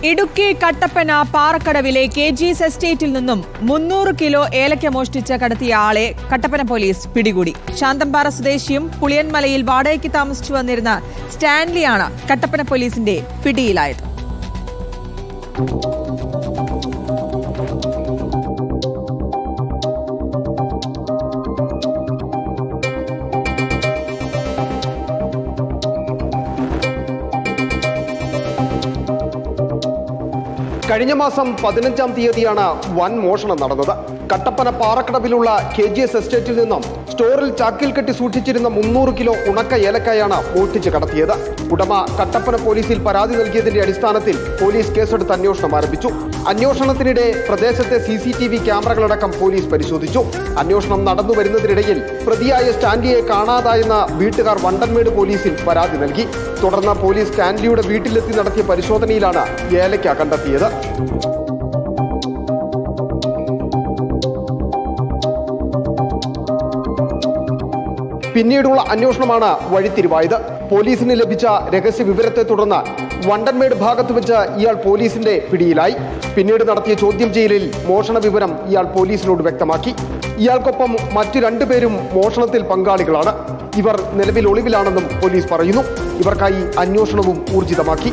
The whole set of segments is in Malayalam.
ഇടുക്കി കട്ടപ്പന പാറക്കടവിലെ KGS എസ്റ്റേറ്റിൽ നിന്നും 300 കിലോ ഏലക്ക മോഷ്ടിച്ച് കടത്തിയ ആളെ കട്ടപ്പന പോലീസ് പിടികൂടി. ശാന്തമ്പാറ സ്വദേശിയും പുളിയൻമലയിൽ വാടകയ്ക്ക് താമസിച്ചു വന്നിരുന്ന സ്റ്റാൻലിയാണ് കട്ടപ്പന പോലീസിന്റെ പിടിയിലായത്. കഴിഞ്ഞ മാസം 15-ാം തീയതിയാണ് വൻ മോഷണം നടന്നത്. കട്ടപ്പന പാറക്കടവിലുള്ള KGS എസ്റ്റേറ്റിൽ നിന്നും സ്റ്റോറിൽ ചാക്കിൽ കെട്ടി സൂക്ഷിച്ചിരുന്ന 300 കിലോ ഉണക്ക ഏലക്കായാണ് മോഷ്ടിച്ച് കടത്തിയത്. ഉടമ കട്ടപ്പന പോലീസിൽ പരാതി നൽകിയതിന്റെ അടിസ്ഥാനത്തിൽ പോലീസ് കേസെടുത്ത് അന്വേഷണം ആരംഭിച്ചു. അന്വേഷണത്തിനിടെ പ്രദേശത്തെ CCTV ക്യാമറകളടക്കം പോലീസ് പരിശോധിച്ചു. അന്വേഷണം നടന്നു വരുന്നതിനിടയിൽ പ്രതിയായ സ്റ്റാൻലിയെ കാണാതായെന്ന വീട്ടുകാർ വണ്ടൻമേട് പോലീസിൽ പരാതി നൽകി. തുടർന്ന് പോലീസ് സ്റ്റാൻലിയുടെ വീട്ടിലെത്തി നടത്തിയ പരിശോധനയിലാണ് ഏലക്ക കണ്ടെത്തിയത്. പിന്നീടുള്ള അന്വേഷണമാണ് വഴിത്തിരിവായത്. പോലീസിന് ലഭിച്ച രഹസ്യ വിവരത്തെ തുടർന്ന് വണ്ടൻമേട് ഭാഗത്ത് വെച്ച് ഇയാൾ പോലീസിന്റെ പിടിയിലായി. പിന്നീട് നടത്തിയ ചോദ്യം ചെയ്യലിൽ മോഷണ വിവരം ഇയാൾ പോലീസിനോട് വ്യക്തമാക്കി. ഇയാൾക്കൊപ്പം മറ്റു 2 പേരും മോഷണത്തിൽ പങ്കാളികളാണ്. ഇവർ നിലവിൽ ഒളിവിലാണെന്നും പോലീസ് പറയുന്നു. ഇവർക്കായി അന്വേഷണവും ഊർജിതമാക്കി.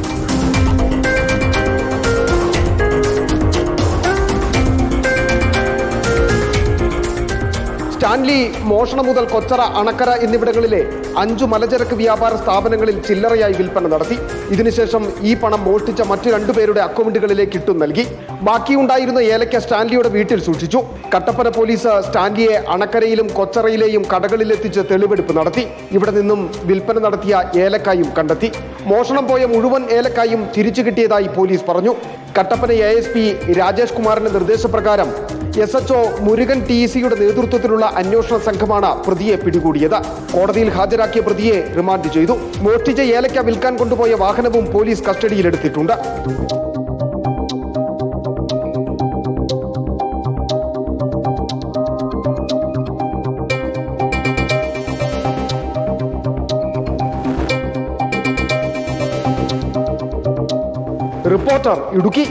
സ്റ്റാൻലി മോഷണം മുതൽ കൊച്ചറ, അണക്കര എന്നിവിടങ്ങളിലെ 5 മലചരക്ക് വ്യാപാര സ്ഥാപനങ്ങളിൽ ചില്ലറയായി വിൽപ്പന നടത്തി. ഇതിനുശേഷം ഈ പണം മോഷ്ടിച്ച മറ്റു 2 പേരുടെ അക്കൗണ്ടുകളിലേക്ക് ഇട്ടു നൽകി. ബാക്കിയുണ്ടായിരുന്ന ഏലക്ക സ്റ്റാൻലിയുടെ വീട്ടിൽ സൂക്ഷിച്ചു. കട്ടപ്പന പോലീസ് സ്റ്റാൻലിയെ അണക്കരയിലും കൊച്ചറയിലെയും കടകളിലെത്തിച്ച് തെളിവെടുപ്പ് നടത്തി. ഇവിടെ നിന്നും വിൽപ്പന നടത്തിയ ഏലക്കായും കണ്ടെത്തി. മോഷണം പോയ മുഴുവൻ ഏലക്കായും തിരിച്ചു കിട്ടിയതായി പോലീസ് പറഞ്ഞു. കട്ടപ്പന ASP രാജേഷ് കുമാറിന്റെ നിർദ്ദേശപ്രകാരം SHO മുരുകൻ TECയുടെ നേതൃത്വത്തിലുള്ള അന്വേഷണ സംഘമാണ് പ്രതിയെ പിടികൂടിയത്. കോടതിയിൽ ഹാജരാക്കിയ പ്രതിയെ റിമാൻഡ് ചെയ്തു. മോഷ്ടിച്ച ഏലക്ക വിൽക്കാൻ കൊണ്ടുപോയ വാഹനവും പോലീസ് കസ്റ്റഡിയിലെടുത്തിട്ടുണ്ട്. റിപ്പോർട്ടർ ഇടുക്കി.